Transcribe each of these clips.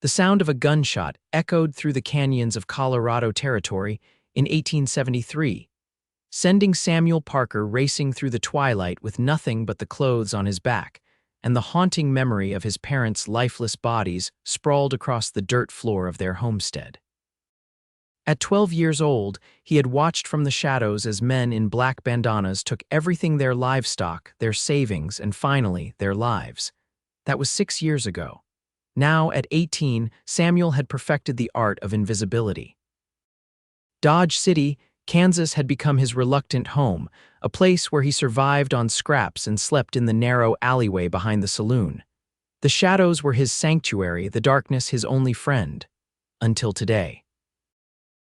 The sound of a gunshot echoed through the canyons of Colorado Territory in 1873, sending Samuel Parker racing through the twilight with nothing but the clothes on his back and the haunting memory of his parents' lifeless bodies sprawled across the dirt floor of their homestead. At 12 years old, he had watched from the shadows as men in black bandanas took everything: their livestock, their savings, and finally, their lives. That was 6 years ago. Now, at 18, Samuel had perfected the art of invisibility. Dodge City, Kansas had become his reluctant home, a place where he survived on scraps and slept in the narrow alleyway behind the saloon. The shadows were his sanctuary, the darkness his only friend. Until today.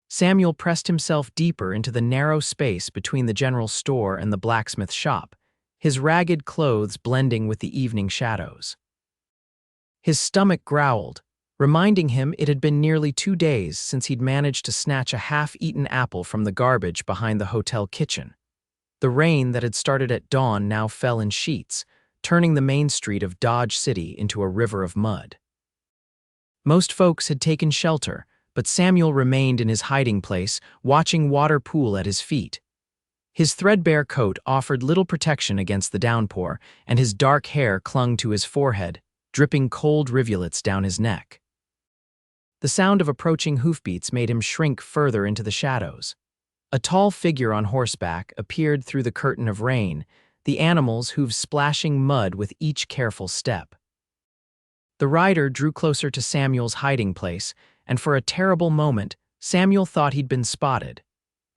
Samuel pressed himself deeper into the narrow space between the general store and the blacksmith shop, his ragged clothes blending with the evening shadows. His stomach growled, reminding him it had been nearly 2 days since he'd managed to snatch a half-eaten apple from the garbage behind the hotel kitchen. The rain that had started at dawn now fell in sheets, turning the main street of Dodge City into a river of mud. Most folks had taken shelter, but Samuel remained in his hiding place, watching water pool at his feet. His threadbare coat offered little protection against the downpour, and his dark hair clung to his forehead, dripping cold rivulets down his neck. The sound of approaching hoofbeats made him shrink further into the shadows. A tall figure on horseback appeared through the curtain of rain, the animal's hooves splashing mud with each careful step. The rider drew closer to Samuel's hiding place, and for a terrible moment, Samuel thought he'd been spotted.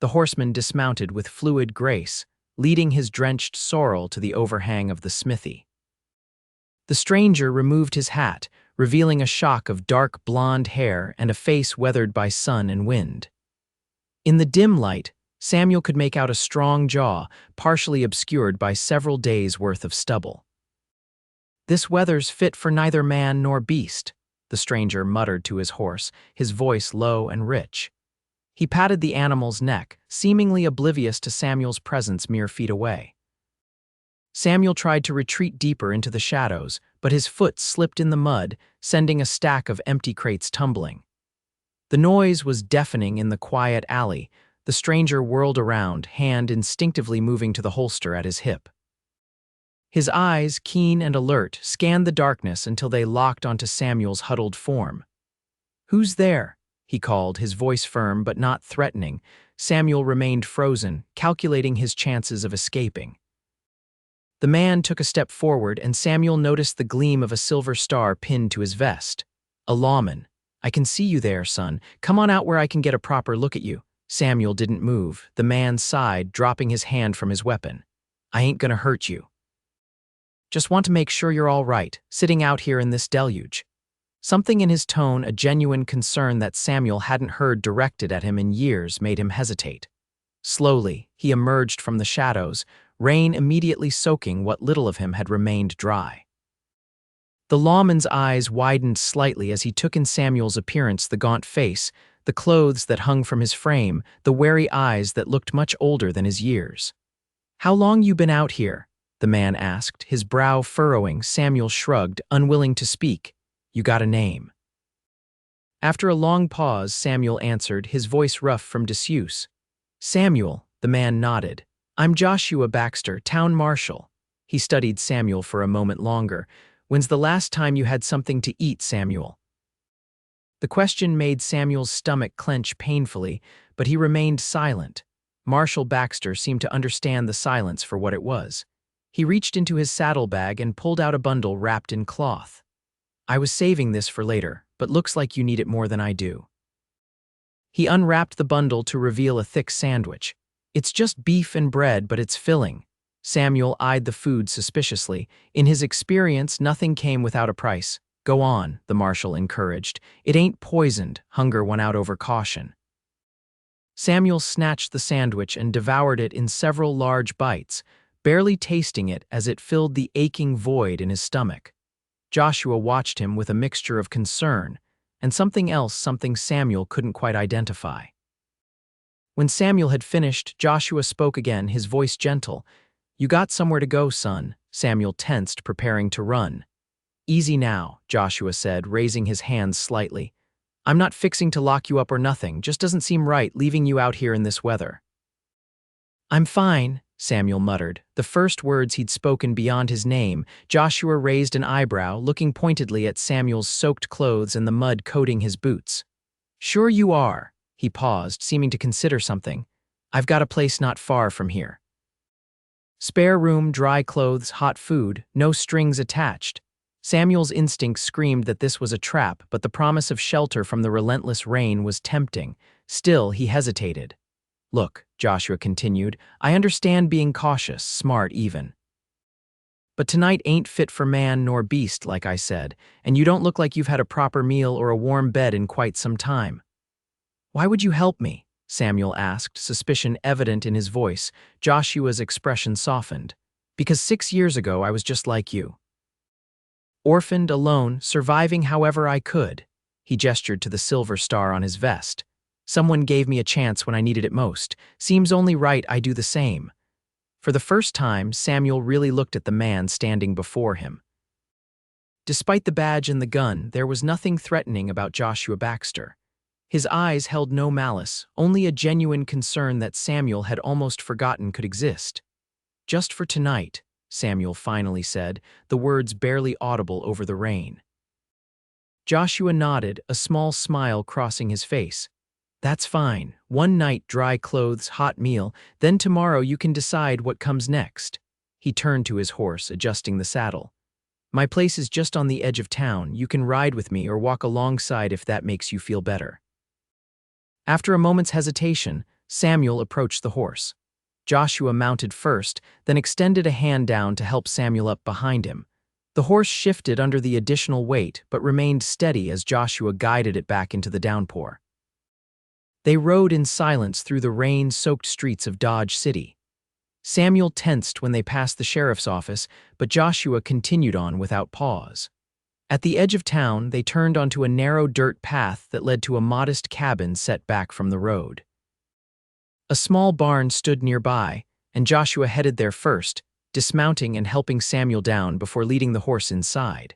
The horseman dismounted with fluid grace, leading his drenched sorrel to the overhang of the smithy. The stranger removed his hat, revealing a shock of dark blonde hair and a face weathered by sun and wind. In the dim light, Samuel could make out a strong jaw, partially obscured by several days' worth of stubble. "This weather's fit for neither man nor beast," the stranger muttered to his horse, his voice low and rich. He patted the animal's neck, seemingly oblivious to Samuel's presence mere feet away. Samuel tried to retreat deeper into the shadows, but his foot slipped in the mud, sending a stack of empty crates tumbling. The noise was deafening in the quiet alley. The stranger whirled around, hand instinctively moving to the holster at his hip. His eyes, keen and alert, scanned the darkness until they locked onto Samuel's huddled form. "Who's there?" he called, his voice firm but not threatening. Samuel remained frozen, calculating his chances of escaping. The man took a step forward, and Samuel noticed the gleam of a silver star pinned to his vest. "A lawman. I can see you there, son. Come on out where I can get a proper look at you." Samuel didn't move. The man sighed, dropping his hand from his weapon. "I ain't gonna hurt you. Just want to make sure you're all right, sitting out here in this deluge." Something in his tone, a genuine concern that Samuel hadn't heard directed at him in years, made him hesitate. Slowly, he emerged from the shadows, rain immediately soaking what little of him had remained dry. The lawman's eyes widened slightly as he took in Samuel's appearance: the gaunt face, the clothes that hung from his frame, the wary eyes that looked much older than his years. "How long you been out here?" the man asked, his brow furrowing. Samuel shrugged, unwilling to speak. "You got a name?" After a long pause, Samuel answered, his voice rough from disuse. "Samuel," the man nodded. "I'm Joshua Baxter, town marshal." He studied Samuel for a moment longer. "When's the last time you had something to eat, Samuel?" The question made Samuel's stomach clench painfully, but he remained silent. Marshal Baxter seemed to understand the silence for what it was. He reached into his saddlebag and pulled out a bundle wrapped in cloth. "I was saving this for later, but looks like you need it more than I do." He unwrapped the bundle to reveal a thick sandwich. "It's just beef and bread, but it's filling." Samuel eyed the food suspiciously. In his experience, nothing came without a price. "Go on," the marshal encouraged. "It ain't poisoned." Hunger won out over caution. Samuel snatched the sandwich and devoured it in several large bites, barely tasting it as it filled the aching void in his stomach. Joshua watched him with a mixture of concern and something else, something Samuel couldn't quite identify. When Samuel had finished, Joshua spoke again, his voice gentle. "You got somewhere to go, son." Samuel tensed, preparing to run. Easy now, Joshua said, raising his hands slightly. I'm not fixing to lock you up or nothing, just doesn't seem right leaving you out here in this weather. I'm fine, Samuel muttered. The first words he'd spoken beyond his name. Joshua raised an eyebrow, looking pointedly at Samuel's soaked clothes and the mud coating his boots. Sure you are. He paused, seeming to consider something. I've got a place not far from here. Spare room, dry clothes, hot food, no strings attached. Samuel's instinct screamed that this was a trap, but the promise of shelter from the relentless rain was tempting. Still, he hesitated. Look, Joshua continued, I understand being cautious, smart even. But tonight ain't fit for man nor beast, like I said, and you don't look like you've had a proper meal or a warm bed in quite some time. Why would you help me? Samuel asked, suspicion evident in his voice. Joshua's expression softened. Because 6 years ago I was just like you. Orphaned, alone, surviving however I could. He gestured to the silver star on his vest. Someone gave me a chance when I needed it most. Seems only right I do the same. For the first time, Samuel really looked at the man standing before him. Despite the badge and the gun, there was nothing threatening about Joshua Baxter. His eyes held no malice, only a genuine concern that Samuel had almost forgotten could exist. Just for tonight, Samuel finally said, the words barely audible over the rain. Joshua nodded, a small smile crossing his face. That's fine. One night, dry clothes, hot meal, then tomorrow you can decide what comes next. He turned to his horse, adjusting the saddle. My place is just on the edge of town. You can ride with me or walk alongside if that makes you feel better. After a moment's hesitation, Samuel approached the horse. Joshua mounted first, then extended a hand down to help Samuel up behind him. The horse shifted under the additional weight, but remained steady as Joshua guided it back into the downpour. They rode in silence through the rain-soaked streets of Dodge City. Samuel tensed when they passed the sheriff's office, but Joshua continued on without pause. At the edge of town, they turned onto a narrow dirt path that led to a modest cabin set back from the road. A small barn stood nearby, and Joshua headed there first, dismounting and helping Samuel down before leading the horse inside.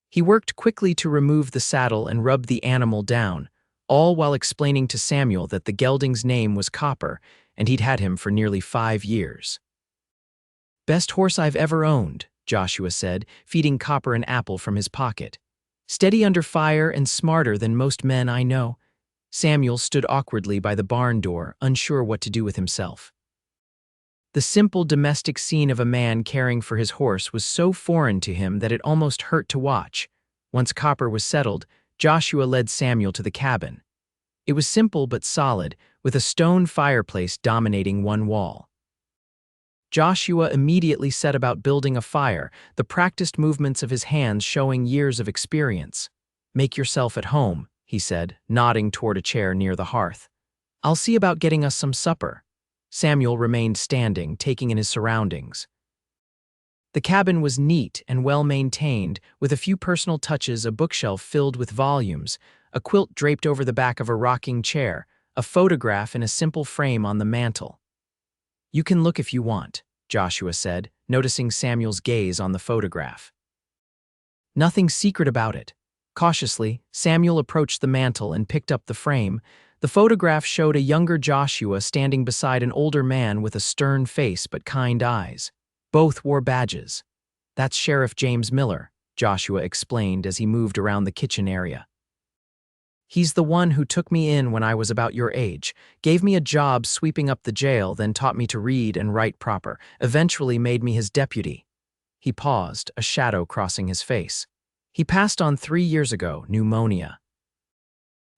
He worked quickly to remove the saddle and rub the animal down, all while explaining to Samuel that the gelding's name was Copper, and he'd had him for nearly 5 years. Best horse I've ever owned, Joshua said, feeding Copper an apple from his pocket. Steady under fire and smarter than most men I know. Samuel stood awkwardly by the barn door, unsure what to do with himself. The simple domestic scene of a man caring for his horse was so foreign to him that it almost hurt to watch. Once Copper was settled, Joshua led Samuel to the cabin. It was simple but solid, with a stone fireplace dominating one wall. Joshua immediately set about building a fire, the practiced movements of his hands showing years of experience. Make yourself at home, he said, nodding toward a chair near the hearth. I'll see about getting us some supper. Samuel remained standing, taking in his surroundings. The cabin was neat and well-maintained, with a few personal touches, a bookshelf filled with volumes, a quilt draped over the back of a rocking chair, a photograph in a simple frame on the mantel. You can look if you want, Joshua said, noticing Samuel's gaze on the photograph. Nothing secret about it. Cautiously, Samuel approached the mantel and picked up the frame. The photograph showed a younger Joshua standing beside an older man with a stern face but kind eyes. Both wore badges. That's Sheriff James Miller, Joshua explained as he moved around the kitchen area. He's the one who took me in when I was about your age, gave me a job sweeping up the jail, then taught me to read and write proper, eventually made me his deputy. He paused, a shadow crossing his face. He passed on 3 years ago, pneumonia.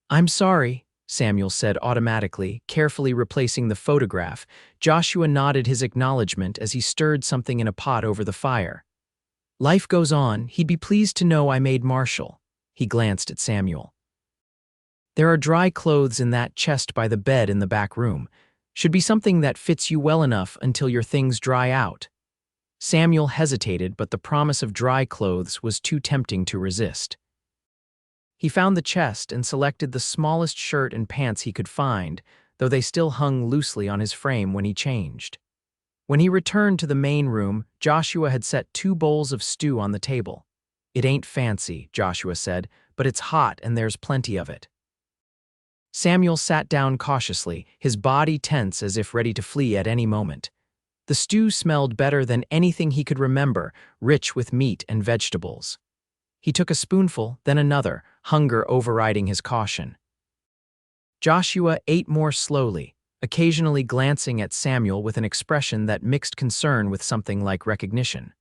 I'm sorry, Samuel said automatically, carefully replacing the photograph. Joshua nodded his acknowledgement as he stirred something in a pot over the fire. Life goes on. He'd be pleased to know I made Marshall. He glanced at Samuel. There are dry clothes in that chest by the bed in the back room. Should be something that fits you well enough until your things dry out. Samuel hesitated, but the promise of dry clothes was too tempting to resist. He found the chest and selected the smallest shirt and pants he could find, though they still hung loosely on his frame when he changed. When he returned to the main room, Joshua had set 2 bowls of stew on the table. It ain't fancy, Joshua said, but it's hot and there's plenty of it. Samuel sat down cautiously, his body tense as if ready to flee at any moment. The stew smelled better than anything he could remember, rich with meat and vegetables. He took a spoonful, then another, hunger overriding his caution. Joshua ate more slowly, occasionally glancing at Samuel with an expression that mixed concern with something like recognition.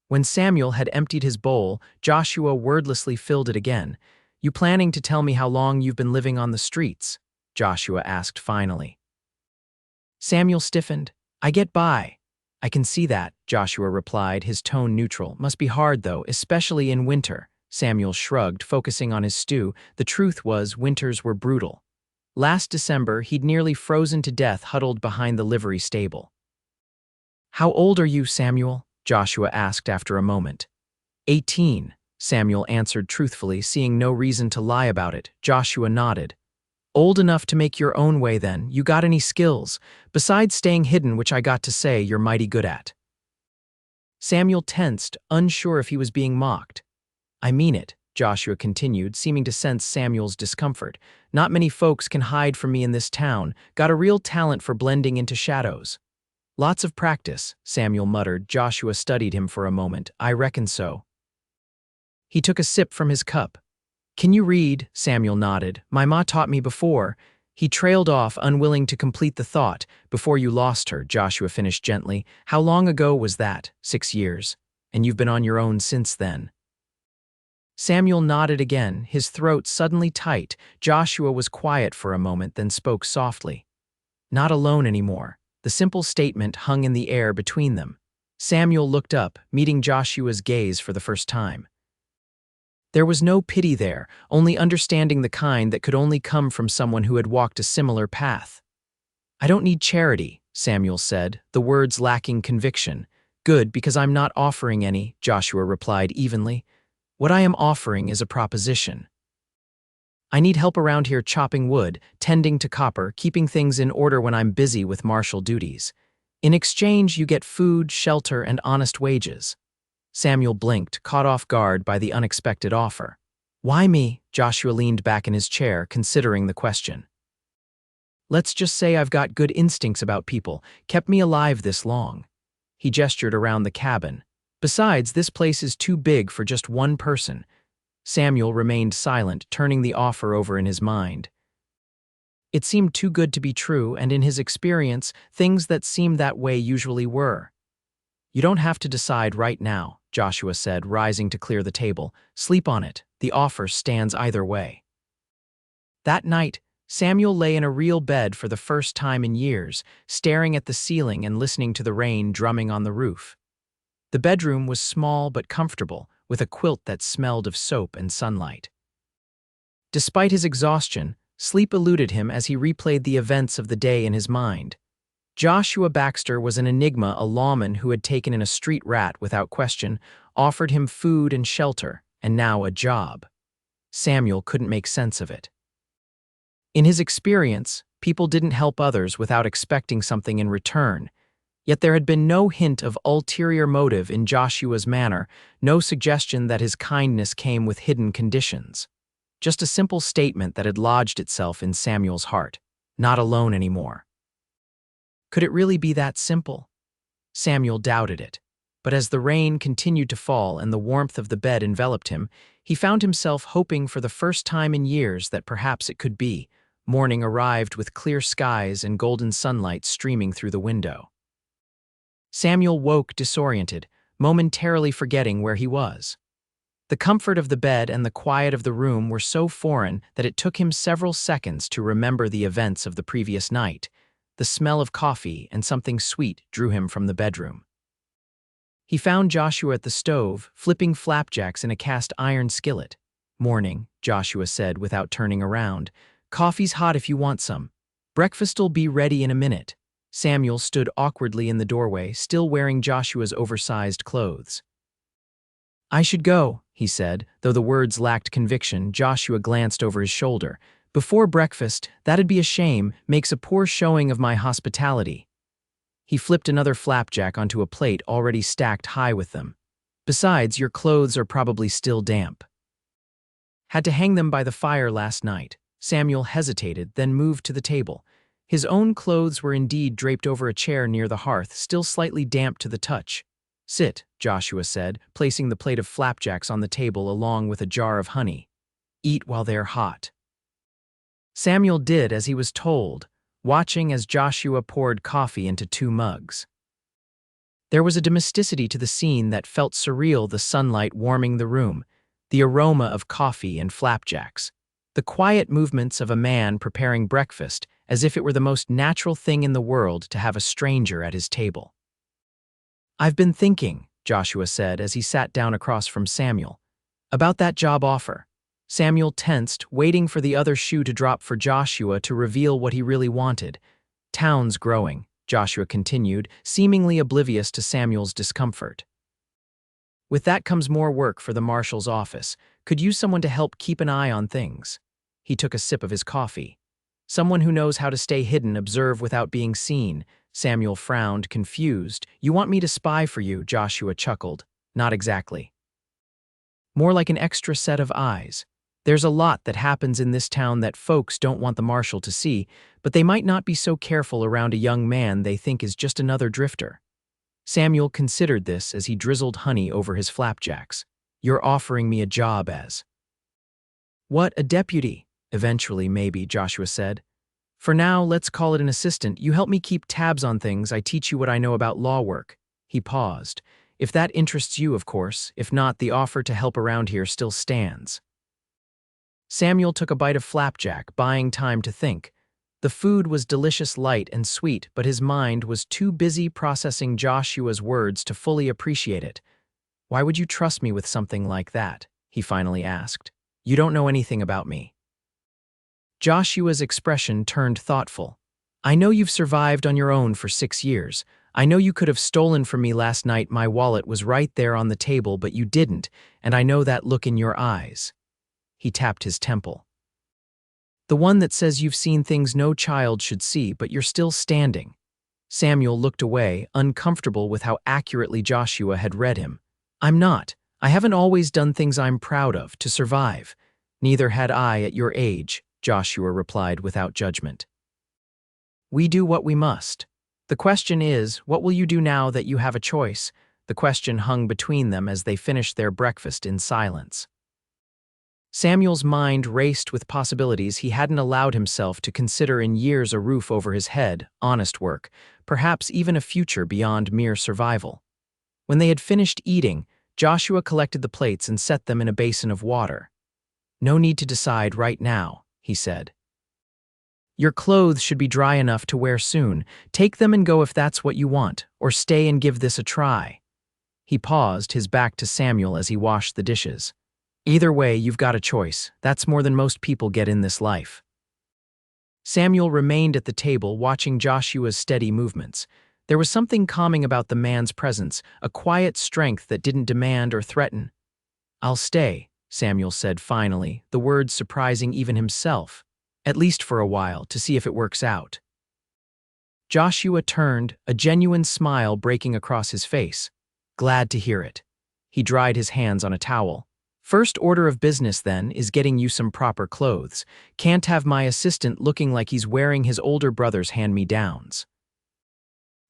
When Samuel had emptied his bowl, Joshua wordlessly filled it again. "You planning to tell me how long you've been living on the streets?" Joshua asked finally. Samuel stiffened. "I get by." "I can see that," Joshua replied, his tone neutral. "Must be hard, though, especially in winter." Samuel shrugged, focusing on his stew. The truth was, winters were brutal. Last December, he'd nearly frozen to death huddled behind the livery stable. "How old are you, Samuel?" Joshua asked after a moment. 18, Samuel answered truthfully, seeing no reason to lie about it. Joshua nodded. "Old enough to make your own way then. You got any skills? Besides staying hidden, which I got to say you're mighty good at." Samuel tensed, unsure if he was being mocked. "I mean it," Joshua continued, seeming to sense Samuel's discomfort. "Not many folks can hide from me in this town. Got a real talent for blending into shadows." "Lots of practice," Samuel muttered. Joshua studied him for a moment. "I reckon so." He took a sip from his cup. "Can you read?" Samuel nodded. "My ma taught me before." He trailed off, unwilling to complete the thought. "Before you lost her," Joshua finished gently. "How long ago was that?" 6 years. "And you've been on your own since then?" Samuel nodded again, his throat suddenly tight. Joshua was quiet for a moment, then spoke softly. "Not alone anymore." The simple statement hung in the air between them. Samuel looked up, meeting Joshua's gaze for the first time. There was no pity there, only understanding, the kind that could only come from someone who had walked a similar path. "I don't need charity," Samuel said, the words lacking conviction. "Good, because I'm not offering any," Joshua replied evenly. "What I am offering is a proposition. I need help around here chopping wood, tending to copper, keeping things in order when I'm busy with martial duties. In exchange, you get food, shelter, and honest wages." Samuel blinked, caught off guard by the unexpected offer. "Why me?" Joshua leaned back in his chair, considering the question. "Let's just say I've got good instincts about people, kept me alive this long." He gestured around the cabin. "Besides, this place is too big for just one person." Samuel remained silent, turning the offer over in his mind. It seemed too good to be true, and in his experience, things that seemed that way usually were. "You don't have to decide right now," Joshua said, rising to clear the table. "Sleep on it. The offer stands either way." That night, Samuel lay in a real bed for the first time in years, staring at the ceiling and listening to the rain drumming on the roof. The bedroom was small but comfortable, with a quilt that smelled of soap and sunlight. Despite his exhaustion, sleep eluded him as he replayed the events of the day in his mind. Joshua Baxter was an enigma, a lawman who had taken in a street rat without question, offered him food and shelter, and now a job. Samuel couldn't make sense of it. In his experience, people didn't help others without expecting something in return. Yet there had been no hint of ulterior motive in Joshua's manner, no suggestion that his kindness came with hidden conditions. Just a simple statement that had lodged itself in Samuel's heart. Not alone anymore. Could it really be that simple? Samuel doubted it. But as the rain continued to fall and the warmth of the bed enveloped him, he found himself hoping for the first time in years that perhaps it could be. Morning arrived with clear skies and golden sunlight streaming through the window. Samuel woke disoriented, momentarily forgetting where he was. The comfort of the bed and the quiet of the room were so foreign that it took him several seconds to remember the events of the previous night. The smell of coffee and something sweet drew him from the bedroom. He found Joshua at the stove, flipping flapjacks in a cast-iron skillet. "Morning," Joshua said without turning around. "Coffee's hot if you want some. Breakfast'll be ready in a minute." Samuel stood awkwardly in the doorway, still wearing Joshua's oversized clothes. "I should go," he said, though the words lacked conviction. Joshua glanced over his shoulder. "Before breakfast, that'd be a shame, makes a poor showing of my hospitality." He flipped another flapjack onto a plate already stacked high with them. Besides, your clothes are probably still damp. Had to hang them by the fire last night. Samuel hesitated, then moved to the table. His own clothes were indeed draped over a chair near the hearth, still slightly damp to the touch. Sit, Joshua said, placing the plate of flapjacks on the table along with a jar of honey. Eat while they're hot. Samuel did as he was told, watching as Joshua poured coffee into 2 mugs. There was a domesticity to the scene that felt surreal, the sunlight warming the room, the aroma of coffee and flapjacks, the quiet movements of a man preparing breakfast as if it were the most natural thing in the world to have a stranger at his table. "I've been thinking," Joshua said as he sat down across from Samuel, "about that job offer." Samuel tensed, waiting for the other shoe to drop for Joshua to reveal what he really wanted. "Town's growing," Joshua continued, seemingly oblivious to Samuel's discomfort. "With that comes more work for the marshal's office. Could use someone to help keep an eye on things." He took a sip of his coffee. "Someone who knows how to stay hidden, observe without being seen." Samuel frowned, confused. "You want me to spy for you?" Joshua chuckled. "Not exactly. More like an extra set of eyes. There's a lot that happens in this town that folks don't want the marshal to see, but they might not be so careful around a young man they think is just another drifter." Samuel considered this as he drizzled honey over his flapjacks. "You're offering me a job as—" "What, a deputy?" "Eventually, maybe," Joshua said. "For now, let's call it an assistant. You help me keep tabs on things, I teach you what I know about law work." He paused. "If that interests you, of course. If not, the offer to help around here still stands." Samuel took a bite of flapjack, buying time to think. The food was delicious, light and sweet, but his mind was too busy processing Joshua's words to fully appreciate it. "Why would you trust me with something like that?" he finally asked. "You don't know anything about me." Joshua's expression turned thoughtful. "I know you've survived on your own for 6 years. I know you could have stolen from me last night. My wallet was right there on the table, but you didn't, and I know that look in your eyes." He tapped his temple. "The one that says you've seen things no child should see, but you're still standing." Samuel looked away, uncomfortable with how accurately Joshua had read him. "I'm not. I haven't always done things I'm proud of to survive. Neither had I at your age," Joshua replied without judgment. "We do what we must. The question is, what will you do now that you have a choice?" The question hung between them as they finished their breakfast in silence. Samuel's mind raced with possibilities he hadn't allowed himself to consider in years: a roof over his head, honest work, perhaps even a future beyond mere survival. When they had finished eating, Joshua collected the plates and set them in a basin of water. "No need to decide right now," he said. "Your clothes should be dry enough to wear soon. Take them and go if that's what you want, or stay and give this a try." He paused, his back to Samuel as he washed the dishes. "Either way, you've got a choice. That's more than most people get in this life." Samuel remained at the table, watching Joshua's steady movements. There was something calming about the man's presence, a quiet strength that didn't demand or threaten. "I'll stay," Samuel said finally, the words surprising even himself, "at least for a while, to see if it works out." Joshua turned, a genuine smile breaking across his face. "Glad to hear it." He dried his hands on a towel. "First order of business, then, is getting you some proper clothes. Can't have my assistant looking like he's wearing his older brother's hand-me-downs."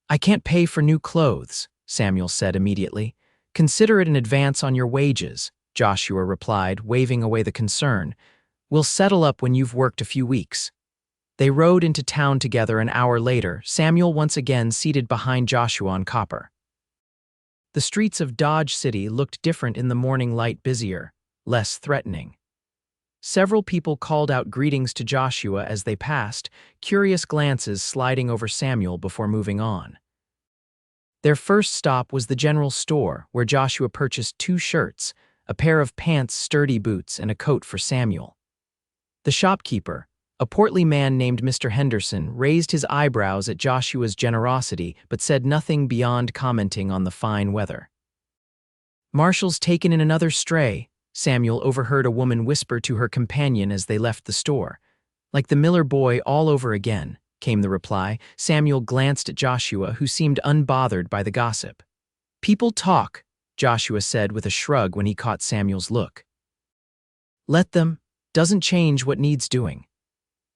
"I can't pay for new clothes," Samuel said immediately. "Consider it an advance on your wages," Joshua replied, waving away the concern. "We'll settle up when you've worked a few weeks." They rode into town together an hour later, Samuel once again seated behind Joshua on Copper. The streets of Dodge City looked different in the morning light, busier, less threatening. Several people called out greetings to Joshua as they passed, curious glances sliding over Samuel before moving on. Their first stop was the general store, where Joshua purchased 2 shirts, a pair of pants, sturdy boots, and a coat for Samuel. The shopkeeper, a portly man named Mr. Henderson, raised his eyebrows at Joshua's generosity but said nothing beyond commenting on the fine weather. "Marshall's taken in another stray," Samuel overheard a woman whisper to her companion as they left the store. "Like the Miller boy all over again," came the reply. Samuel glanced at Joshua, who seemed unbothered by the gossip. "People talk," Joshua said with a shrug when he caught Samuel's look. Let them, doesn't change what needs doing.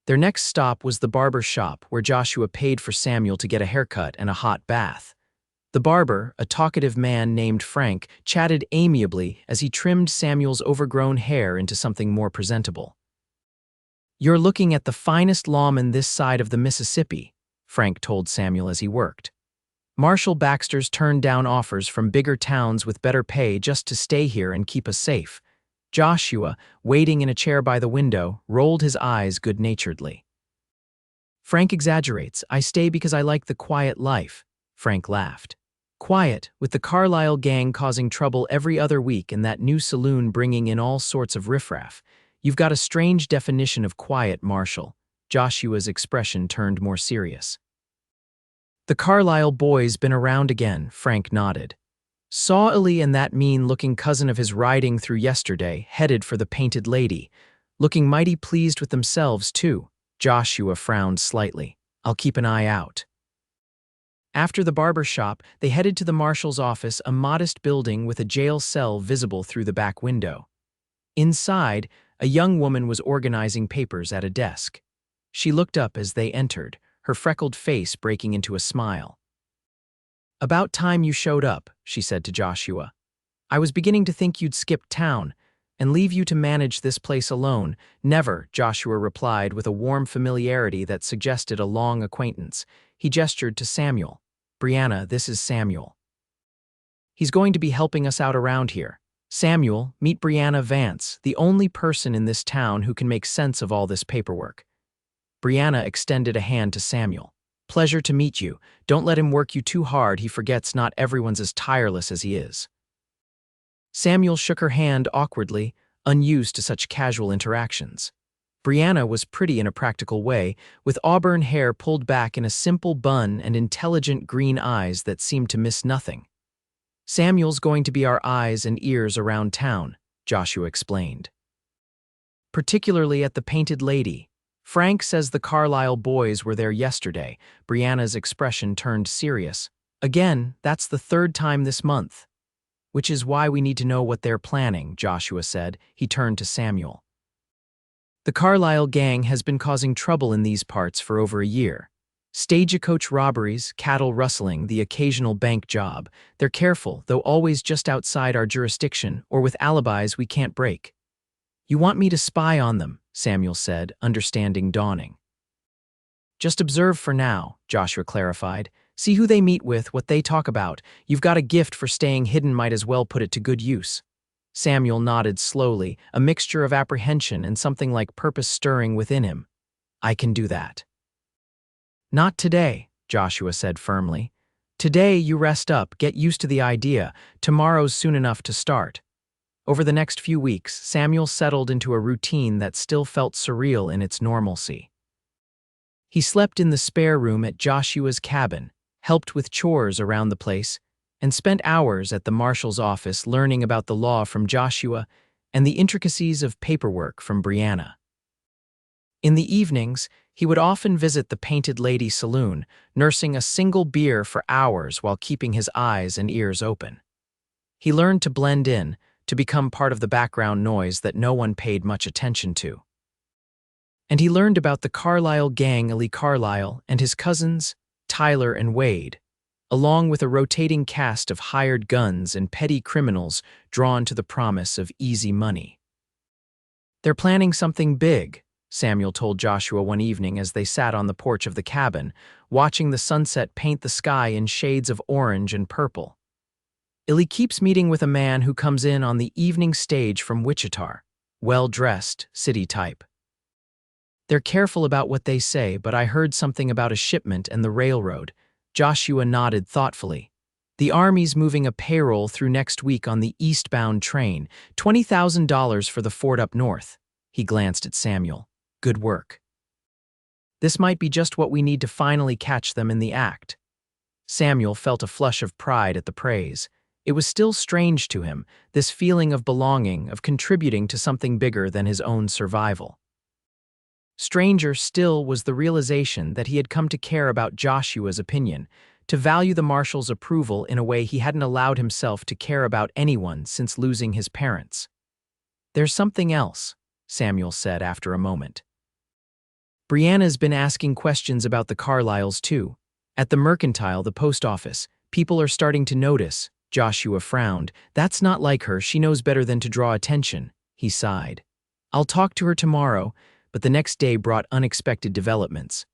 Their next stop was the barber shop where Joshua paid for Samuel to get a haircut and a hot bath. The barber, a talkative man named Frank, chatted amiably as he trimmed Samuel's overgrown hair into something more presentable. You're looking at the finest lawman this side of the Mississippi, Frank told Samuel as he worked. Marshal Baxter's turned down offers from bigger towns with better pay just to stay here and keep us safe. Joshua, waiting in a chair by the window, rolled his eyes good-naturedly. Frank exaggerates. I stay because I like the quiet life, Frank laughed. Quiet, with the Carlisle gang causing trouble every other week and that new saloon bringing in all sorts of riffraff. You've got a strange definition of quiet, Marshal. Joshua's expression turned more serious. The Carlisle boy's been around again, Frank nodded. Saw Illy and that mean-looking cousin of his riding through yesterday, headed for the Painted Lady. Looking mighty pleased with themselves, too. Joshua frowned slightly. I'll keep an eye out. After the barber shop, they headed to the marshal's office, a modest building with a jail cell visible through the back window. Inside, a young woman was organizing papers at a desk. She looked up as they entered, her freckled face breaking into a smile. About time you showed up, she said to Joshua. I was beginning to think you'd skip town and leave you to manage this place alone. Never, Joshua replied with a warm familiarity that suggested a long acquaintance. He gestured to Samuel. Brianna, this is Samuel. He's going to be helping us out around here. Samuel, meet Brianna Vance, the only person in this town who can make sense of all this paperwork. Brianna extended a hand to Samuel. Pleasure to meet you. Don't let him work you too hard. He forgets not everyone's as tireless as he is. Samuel shook her hand awkwardly, unused to such casual interactions. Brianna was pretty in a practical way, with auburn hair pulled back in a simple bun and intelligent green eyes that seemed to miss nothing. Samuel's going to be our eyes and ears around town, Joshua explained. Particularly at the Painted Lady. Frank says the Carlisle boys were there yesterday. Brianna's expression turned serious. Again, that's the third time this month. Which is why we need to know what they're planning, Joshua said. He turned to Samuel. The Carlisle gang has been causing trouble in these parts for over a year. Stagecoach robberies, cattle rustling, the occasional bank job. They're careful, though always just outside our jurisdiction or with alibis we can't break. You want me to spy on them, Samuel said, understanding dawning. Just observe for now, Joshua clarified. See who they meet with, what they talk about. You've got a gift for staying hidden, might as well put it to good use. Samuel nodded slowly, a mixture of apprehension and something like purpose stirring within him. I can do that. Not today, Joshua said firmly. Today you rest up, get used to the idea. Tomorrow's soon enough to start. Over the next few weeks, Samuel settled into a routine that still felt surreal in its normalcy. He slept in the spare room at Joshua's cabin, helped with chores around the place, and spent hours at the marshal's office learning about the law from Joshua and the intricacies of paperwork from Brianna. In the evenings, he would often visit the Painted Lady saloon, nursing a single beer for hours while keeping his eyes and ears open. He learned to blend in, to become part of the background noise that no one paid much attention to. And he learned about the Carlisle gang, Illy Carlisle, and his cousins, Tyler and Wade, along with a rotating cast of hired guns and petty criminals drawn to the promise of easy money. They're planning something big, Samuel told Joshua one evening as they sat on the porch of the cabin, watching the sunset paint the sky in shades of orange and purple. Illy keeps meeting with a man who comes in on the evening stage from Wichita, well-dressed, city type. They're careful about what they say, but I heard something about a shipment and the railroad. Joshua nodded thoughtfully. The Army's moving a payroll through next week on the eastbound train, $20,000 for the fort up north. He glanced at Samuel. Good work. This might be just what we need to finally catch them in the act. Samuel felt a flush of pride at the praise. It was still strange to him, this feeling of belonging, of contributing to something bigger than his own survival. Stranger still was the realization that he had come to care about Joshua's opinion, to value the marshal's approval in a way he hadn't allowed himself to care about anyone since losing his parents. "There's something else," Samuel said after a moment. "Brianna's been asking questions about the Carlyles too. At the Mercantile, the post office, people are starting to notice." Joshua frowned. "That's not like her, she knows better than to draw attention," he sighed. "I'll talk to her tomorrow," but the next day brought unexpected developments.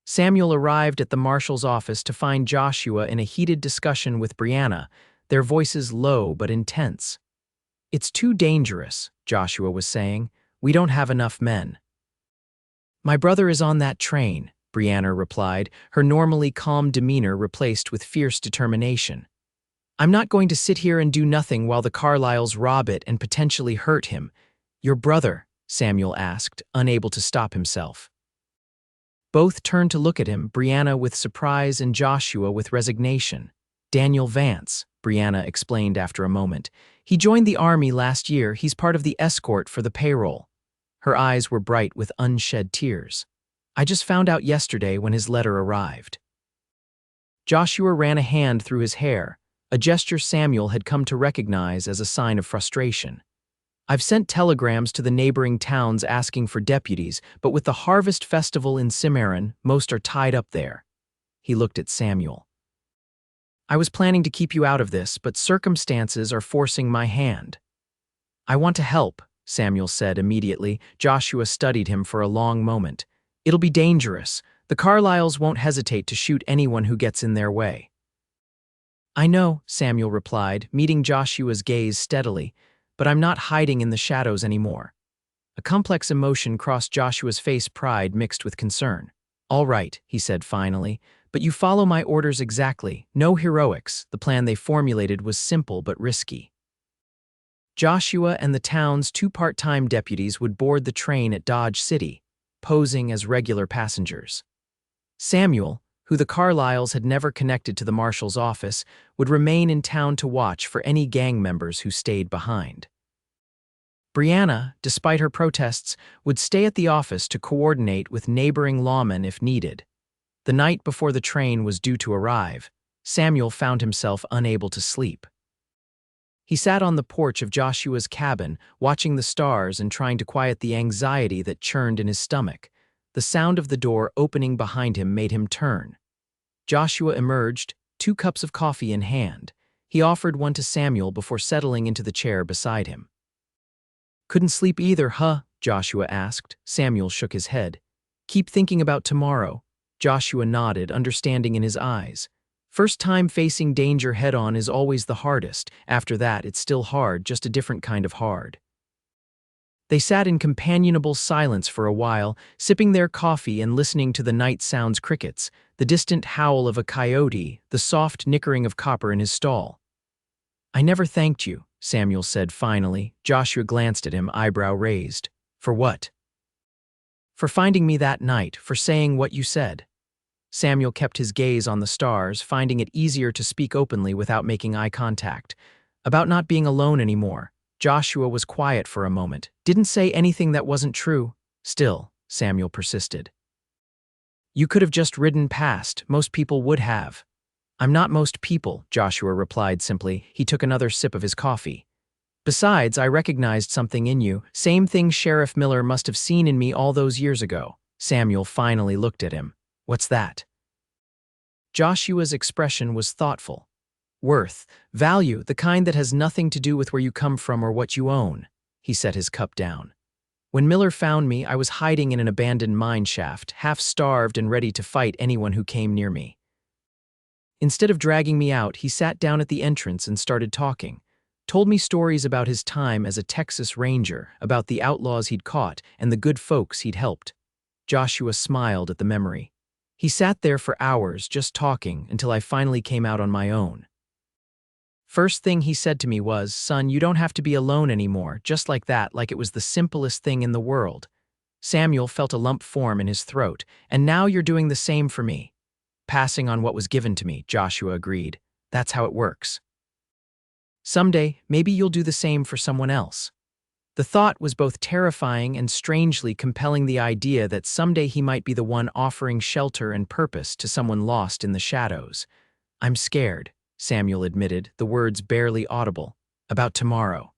Samuel arrived at the marshal's office to find Joshua in a heated discussion with Brianna, their voices low but intense. "It's too dangerous," Joshua was saying. "We don't have enough men." "My brother is on that train," Brianna replied, her normally calm demeanor replaced with fierce determination. "I'm not going to sit here and do nothing while the Carlyles rob it and potentially hurt him." "Your brother?" Samuel asked, unable to stop himself. Both turned to look at him, Brianna with surprise and Joshua with resignation. "Daniel Vance," Brianna explained after a moment. "He joined the army last year. He's part of the escort for the payroll." Her eyes were bright with unshed tears. "I just found out yesterday when his letter arrived." Joshua ran a hand through his hair, a gesture Samuel had come to recognize as a sign of frustration. "I've sent telegrams to the neighboring towns asking for deputies, but with the harvest festival in Cimarron, most are tied up there." He looked at Samuel. "I was planning to keep you out of this, but circumstances are forcing my hand." "I want to help," Samuel said immediately. Joshua studied him for a long moment. "It'll be dangerous. The Carlyles won't hesitate to shoot anyone who gets in their way." "I know," Samuel replied, meeting Joshua's gaze steadily, "but I'm not hiding in the shadows anymore." A complex emotion crossed Joshua's face, pride mixed with concern. "All right," he said finally, "but you follow my orders exactly. No heroics." The plan they formulated was simple but risky. Joshua and the town's 2 part-time deputies would board the train at Dodge City, posing as regular passengers. Samuel, who the Carlyles had never connected to the marshal's office, would remain in town to watch for any gang members who stayed behind. Brianna, despite her protests, would stay at the office to coordinate with neighboring lawmen if needed. The night before the train was due to arrive, Samuel found himself unable to sleep. He sat on the porch of Joshua's cabin, watching the stars and trying to quiet the anxiety that churned in his stomach. The sound of the door opening behind him made him turn. Joshua emerged, 2 cups of coffee in hand. He offered one to Samuel before settling into the chair beside him. "Couldn't sleep either, huh?" Joshua asked. Samuel shook his head. "Keep thinking about tomorrow." Joshua nodded, understanding in his eyes. First time facing danger head-on is always the hardest. After that, it's still hard, just a different kind of hard. They sat in companionable silence for a while, sipping their coffee and listening to the night sounds: crickets, the distant howl of a coyote, the soft nickering of copper in his stall. "I never thanked you," Samuel said finally. Joshua glanced at him, eyebrow raised. "For what?" "For finding me that night, for saying what you said." Samuel kept his gaze on the stars, finding it easier to speak openly without making eye contact. "About not being alone anymore." Joshua was quiet for a moment. "Didn't say anything that wasn't true." "Still," Samuel persisted. "You could have just ridden past. Most people would have." "I'm not most people," Joshua replied simply. He took another sip of his coffee. "Besides, I recognized something in you. Same thing Sheriff Miller must have seen in me all those years ago." Samuel finally looked at him. "What's that?" Joshua's expression was thoughtful. "Worth, value, the kind that has nothing to do with where you come from or what you own." He set his cup down. "When Miller found me, I was hiding in an abandoned mine shaft, half-starved and ready to fight anyone who came near me. Instead of dragging me out, he sat down at the entrance and started talking. Told me stories about his time as a Texas Ranger, about the outlaws he'd caught and the good folks he'd helped." Joshua smiled at the memory. "He sat there for hours just talking until I finally came out on my own. First thing he said to me was, 'Son, you don't have to be alone anymore,' just like that, like it was the simplest thing in the world." Samuel felt a lump form in his throat. "And now you're doing the same for me." "Passing on what was given to me," Joshua agreed. "That's how it works. Someday, maybe you'll do the same for someone else." The thought was both terrifying and strangely compelling, the idea that someday he might be the one offering shelter and purpose to someone lost in the shadows. "I'm scared," Samuel admitted, the words barely audible. "About tomorrow."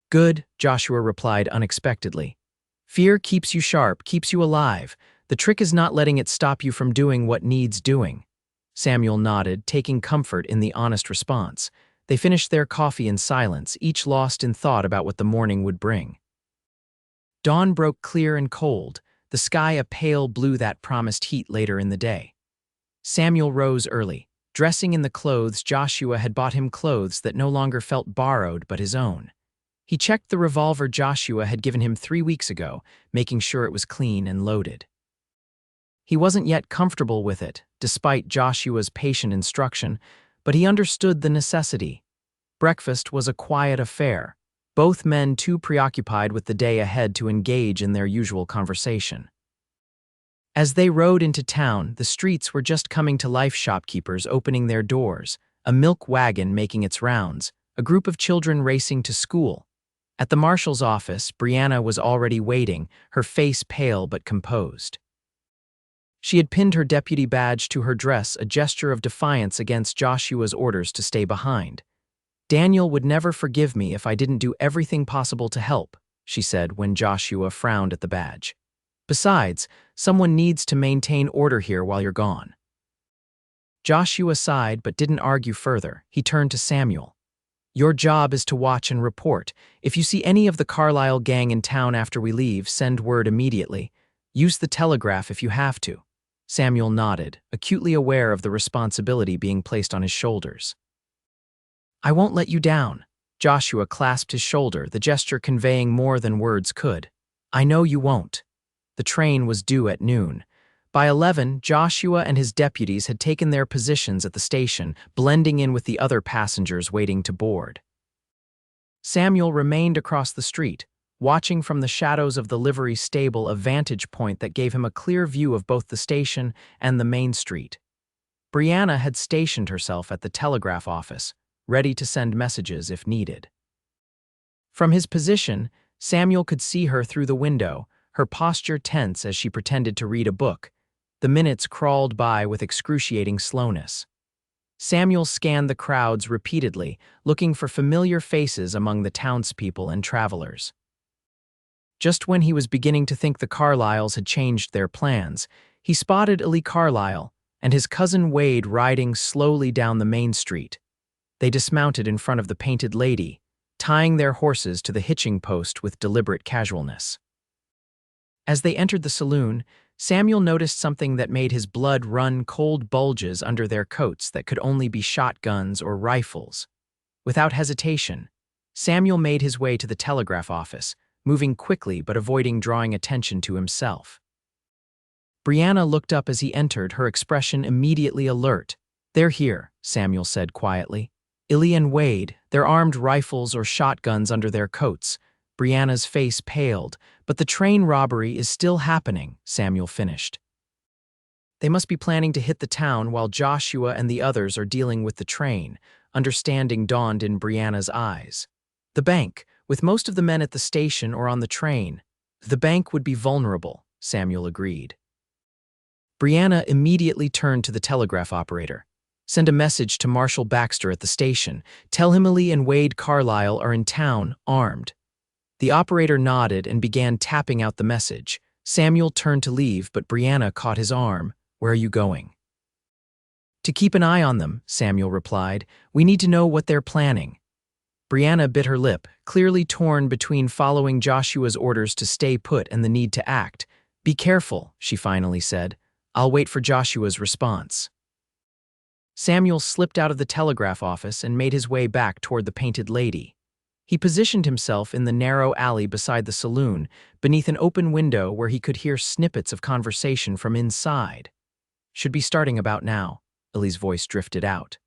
"Good," Joshua replied unexpectedly. "Fear keeps you sharp, keeps you alive. The trick is not letting it stop you from doing what needs doing." Samuel nodded, taking comfort in the honest response. They finished their coffee in silence, each lost in thought about what the morning would bring. Dawn broke clear and cold, the sky a pale blue that promised heat later in the day. Samuel rose early, dressing in the clothes Joshua had bought him, clothes that no longer felt borrowed but his own. He checked the revolver Joshua had given him 3 weeks ago, making sure it was clean and loaded. He wasn't yet comfortable with it, despite Joshua's patient instruction, but he understood the necessity. Breakfast was a quiet affair, both men too preoccupied with the day ahead to engage in their usual conversation. As they rode into town, the streets were just coming to life, shopkeepers opening their doors, a milk wagon making its rounds, a group of children racing to school. At the marshal's office, Brianna was already waiting, her face pale but composed. She had pinned her deputy badge to her dress, a gesture of defiance against Joshua's orders to stay behind. "Daniel would never forgive me if I didn't do everything possible to help," she said when Joshua frowned at the badge. "Besides, someone needs to maintain order here while you're gone." Joshua sighed but didn't argue further. He turned to Samuel. "Your job is to watch and report. If you see any of the Carlisle gang in town after we leave, send word immediately. Use the telegraph if you have to." Samuel nodded, acutely aware of the responsibility being placed on his shoulders. "I won't let you down." Joshua clasped his shoulder, the gesture conveying more than words could. "I know you won't." The train was due at noon. By 11, Joshua and his deputies had taken their positions at the station, blending in with the other passengers waiting to board. Samuel remained across the street, watching from the shadows of the livery stable, a vantage point that gave him a clear view of both the station and the main street. Brianna had stationed herself at the telegraph office, ready to send messages if needed. From his position, Samuel could see her through the window, her posture tense as she pretended to read a book. The minutes crawled by with excruciating slowness. Samuel scanned the crowds repeatedly, looking for familiar faces among the townspeople and travelers. Just when he was beginning to think the Carlyles had changed their plans, he spotted Lee Carlyle and his cousin Wade riding slowly down the main street. They dismounted in front of the Painted Lady, tying their horses to the hitching post with deliberate casualness. As they entered the saloon, Samuel noticed something that made his blood run cold, bulges under their coats that could only be shotguns or rifles. Without hesitation, Samuel made his way to the telegraph office, moving quickly but avoiding drawing attention to himself. Brianna looked up as he entered, her expression immediately alert. "They're here," Samuel said quietly. "Illy and Wade, their armed rifles or shotguns under their coats." Brianna's face paled. "But the train robbery is still happening," Samuel finished. "They must be planning to hit the town while Joshua and the others are dealing with the train." Understanding dawned in Brianna's eyes. "The bank, with most of the men at the station or on the train." "The bank would be vulnerable," Samuel agreed. Brianna immediately turned to the telegraph operator. "Send a message to Marshal Baxter at the station. Tell him Lee and Wade Carlyle are in town, armed." The operator nodded and began tapping out the message. Samuel turned to leave, but Brianna caught his arm. "Where are you going?" "To keep an eye on them," Samuel replied. "We need to know what they're planning." Brianna bit her lip, clearly torn between following Joshua's orders to stay put and the need to act. "Be careful," she finally said. "I'll wait for Joshua's response." Samuel slipped out of the telegraph office and made his way back toward the Painted Lady. He positioned himself in the narrow alley beside the saloon, beneath an open window where he could hear snippets of conversation from inside. "Should be starting about now," Ellie's voice drifted out.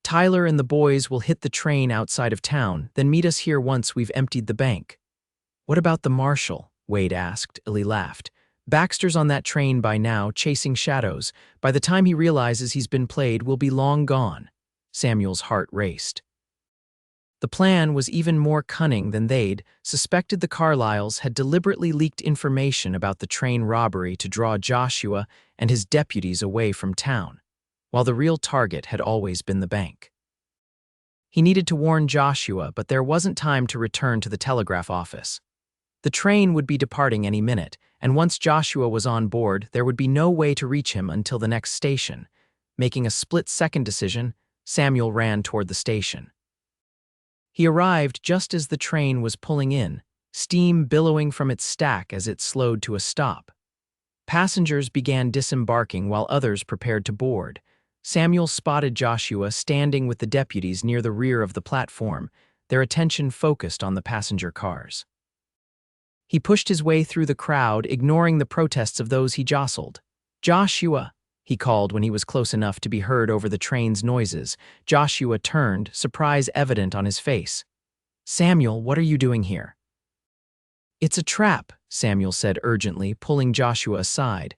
"Tyler and the boys will hit the train outside of town, then meet us here once we've emptied the bank." "What about the marshal?" Wade asked. Ellie laughed. "Baxter's on that train by now, chasing shadows. By the time he realizes he's been played, we'll be long gone." Samuel's heart raced. The plan was even more cunning than they'd suspected. The Carlyles had deliberately leaked information about the train robbery to draw Joshua and his deputies away from town, while the real target had always been the bank. He needed to warn Joshua, but there wasn't time to return to the telegraph office. The train would be departing any minute, and once Joshua was on board, there would be no way to reach him until the next station. Making a split-second decision, Samuel ran toward the station. He arrived just as the train was pulling in, steam billowing from its stack as it slowed to a stop. Passengers began disembarking while others prepared to board. Samuel spotted Joshua standing with the deputies near the rear of the platform, their attention focused on the passenger cars. He pushed his way through the crowd, ignoring the protests of those he jostled. "Joshua!" he called when he was close enough to be heard over the train's noises. Joshua turned, surprise evident on his face. "Samuel, what are you doing here?" "It's a trap," Samuel said urgently, pulling Joshua aside.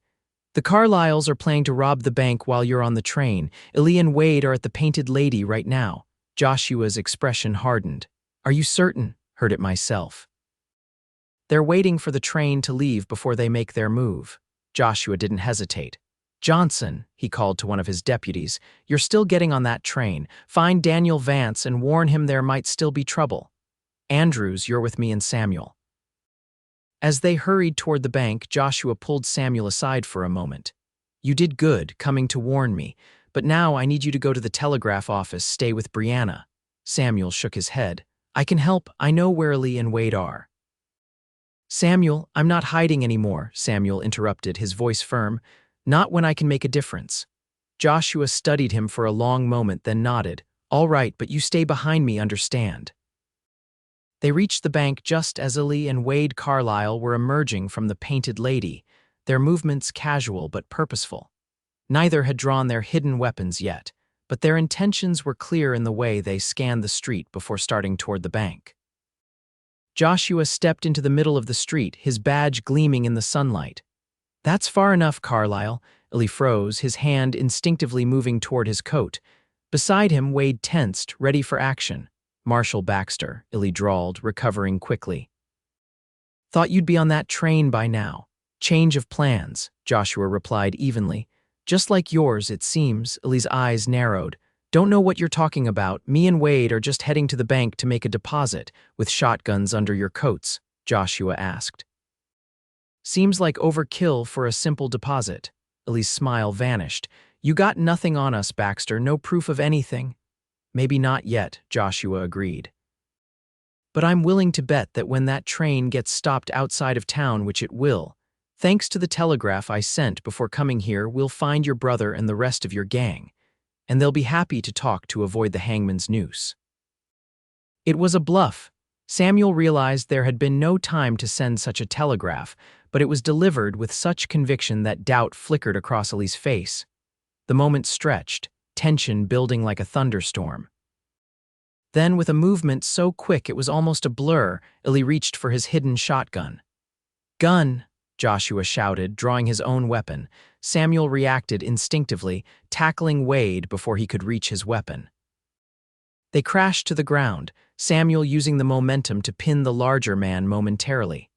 "The Carlyles are planning to rob the bank while you're on the train. Ellie and Wade are at the Painted Lady right now." Joshua's expression hardened. "Are you certain?" "Heard it myself. They're waiting for the train to leave before they make their move." Joshua didn't hesitate. "Johnson," he called to one of his deputies, "you're still getting on that train. Find Daniel Vance and warn him there might still be trouble. Andrews, you're with me and Samuel." As they hurried toward the bank, Joshua pulled Samuel aside for a moment. "You did good, coming to warn me, but now I need you to go to the telegraph office, stay with Brianna." Samuel shook his head. "I can help, I know where Ellie and Wade are." "Samuel, I'm not hiding anymore," Samuel interrupted, his voice firm. "Not when I can make a difference." Joshua studied him for a long moment, then nodded. "All right, but you stay behind me, understand?" They reached the bank just as Ellie and Wade Carlyle were emerging from the Painted Lady, their movements casual but purposeful. Neither had drawn their hidden weapons yet, but their intentions were clear in the way they scanned the street before starting toward the bank. Joshua stepped into the middle of the street, his badge gleaming in the sunlight. "That's far enough, Carlyle." Ellie froze, his hand instinctively moving toward his coat. Beside him, Wade tensed, ready for action. "Marshal Baxter," Ellie drawled, recovering quickly. "Thought you'd be on that train by now." "Change of plans," Joshua replied evenly. "Just like yours, it seems." Ellie's eyes narrowed. "Don't know what you're talking about. Me and Wade are just heading to the bank to make a deposit, with shotguns under your coats," Joshua asked. "Seems like overkill for a simple deposit." Ellie's smile vanished. "You got nothing on us, Baxter, no proof of anything." "Maybe not yet," Joshua agreed. "But I'm willing to bet that when that train gets stopped outside of town, which it will, thanks to the telegraph I sent before coming here, we'll find your brother and the rest of your gang, and they'll be happy to talk to avoid the hangman's noose." It was a bluff. Samuel realized there had been no time to send such a telegraph, but it was delivered with such conviction that doubt flickered across Ellie's face. The moment stretched, tension building like a thunderstorm. Then, with a movement so quick it was almost a blur, Ellie reached for his hidden shotgun. "Gun!" Joshua shouted, drawing his own weapon. Samuel reacted instinctively, tackling Wade before he could reach his weapon. They crashed to the ground, Samuel using the momentum to pin the larger man momentarily.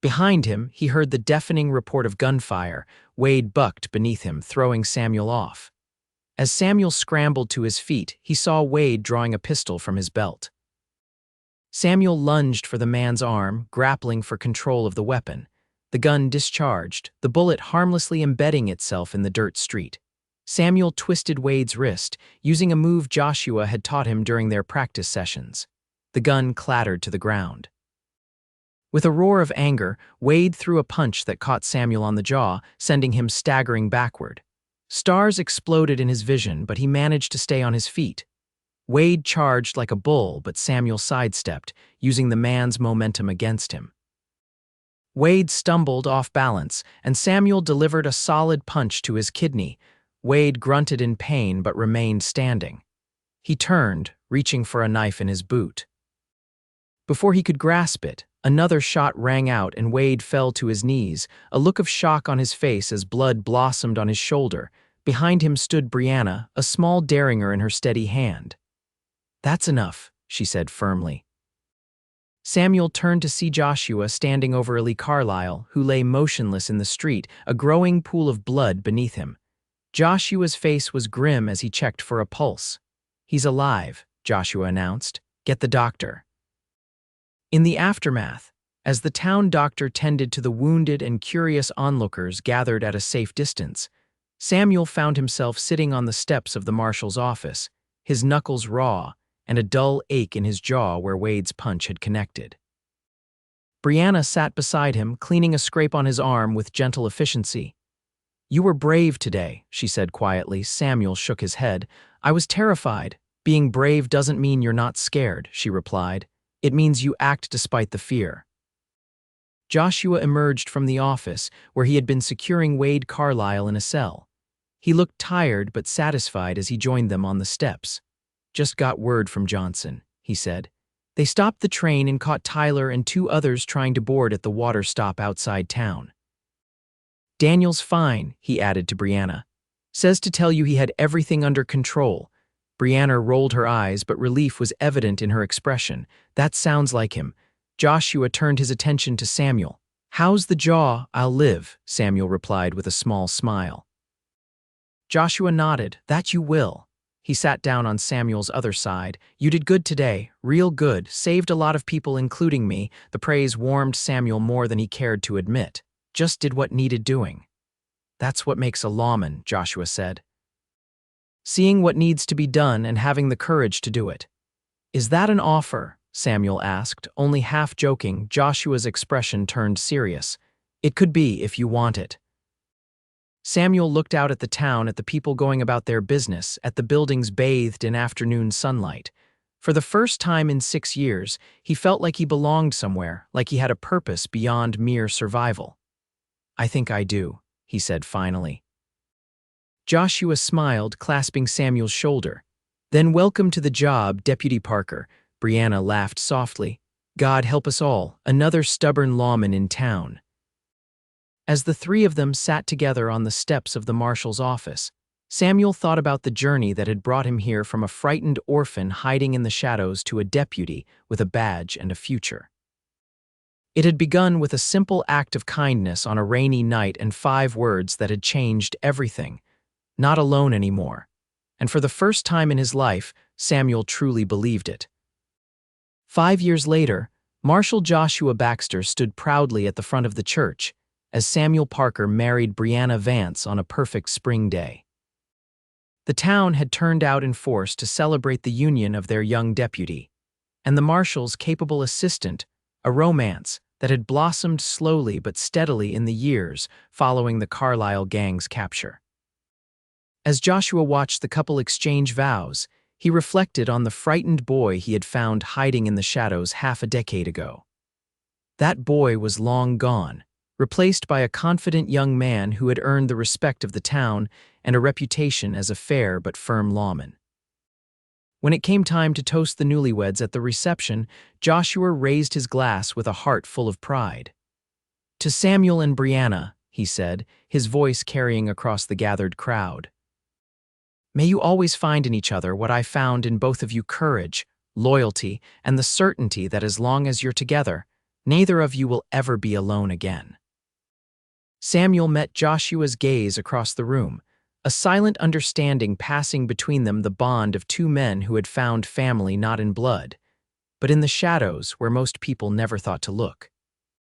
Behind him, he heard the deafening report of gunfire. Wade bucked beneath him, throwing Samuel off. As Samuel scrambled to his feet, he saw Wade drawing a pistol from his belt. Samuel lunged for the man's arm, grappling for control of the weapon. The gun discharged, the bullet harmlessly embedding itself in the dirt street. Samuel twisted Wade's wrist, using a move Joshua had taught him during their practice sessions. The gun clattered to the ground. With a roar of anger, Wade threw a punch that caught Samuel on the jaw, sending him staggering backward. Stars exploded in his vision, but he managed to stay on his feet. Wade charged like a bull, but Samuel sidestepped, using the man's momentum against him. Wade stumbled off balance, and Samuel delivered a solid punch to his kidney. Wade grunted in pain but remained standing. He turned, reaching for a knife in his boot. Before he could grasp it, another shot rang out and Wade fell to his knees, a look of shock on his face as blood blossomed on his shoulder. Behind him stood Brianna, a small derringer in her steady hand. "That's enough," she said firmly. Samuel turned to see Joshua standing over Lee Carlisle, who lay motionless in the street, a growing pool of blood beneath him. Joshua's face was grim as he checked for a pulse. "He's alive," Joshua announced. "Get the doctor." In the aftermath, as the town doctor tended to the wounded and curious onlookers gathered at a safe distance, Samuel found himself sitting on the steps of the marshal's office, his knuckles raw, and a dull ache in his jaw where Wade's punch had connected. Brianna sat beside him, cleaning a scrape on his arm with gentle efficiency. "You were brave today," she said quietly. Samuel shook his head. "I was terrified. Being brave doesn't mean you're not scared," she replied. "It means you act despite the fear." Joshua emerged from the office, where he had been securing Wade Carlisle in a cell. He looked tired but satisfied as he joined them on the steps. "Just got word from Johnson," he said. "They stopped the train and caught Tyler and 2 others trying to board at the water stop outside town. Daniel's fine," he added to Brianna. "Says to tell you he had everything under control." Brianna rolled her eyes, but relief was evident in her expression. "That sounds like him." Joshua turned his attention to Samuel. "How's the jaw?" "I'll live," Samuel replied with a small smile. Joshua nodded. "That you will." He sat down on Samuel's other side. "You did good today, real good, saved a lot of people including me." The praise warmed Samuel more than he cared to admit. "Just did what needed doing." "That's what makes a lawman," Joshua said. "Seeing what needs to be done and having the courage to do it." "Is that an offer?" Samuel asked, only half joking. Joshua's expression turned serious. "It could be if you want it." Samuel looked out at the town, at the people going about their business, at the buildings bathed in afternoon sunlight. For the first time in 6 years, he felt like he belonged somewhere, like he had a purpose beyond mere survival. "I think I do," he said finally. Joshua smiled, clasping Samuel's shoulder. "Then welcome to the job, Deputy Parker." Brianna laughed softly. "God help us all, another stubborn lawman in town." As the 3 of them sat together on the steps of the marshal's office, Samuel thought about the journey that had brought him here, from a frightened orphan hiding in the shadows to a deputy with a badge and a future. It had begun with a simple act of kindness on a rainy night and 5 words that had changed everything. Not alone anymore. And for the first time in his life, Samuel truly believed it. 5 years later, Marshal Joshua Baxter stood proudly at the front of the church as Samuel Parker married Brianna Vance on a perfect spring day. The town had turned out in force to celebrate the union of their young deputy, and the marshal's capable assistant, a romance that had blossomed slowly but steadily in the years following the Carlisle gang's capture. As Joshua watched the couple exchange vows, he reflected on the frightened boy he had found hiding in the shadows half a decade ago. That boy was long gone, replaced by a confident young man who had earned the respect of the town and a reputation as a fair but firm lawman. When it came time to toast the newlyweds at the reception, Joshua raised his glass with a heart full of pride. "To Samuel and Brianna," he said, his voice carrying across the gathered crowd. "May you always find in each other what I found in both of you: courage, loyalty, and the certainty that as long as you're together, neither of you will ever be alone again." Samuel met Joshua's gaze across the room, a silent understanding passing between them, the bond of 2 men who had found family not in blood, but in the shadows where most people never thought to look.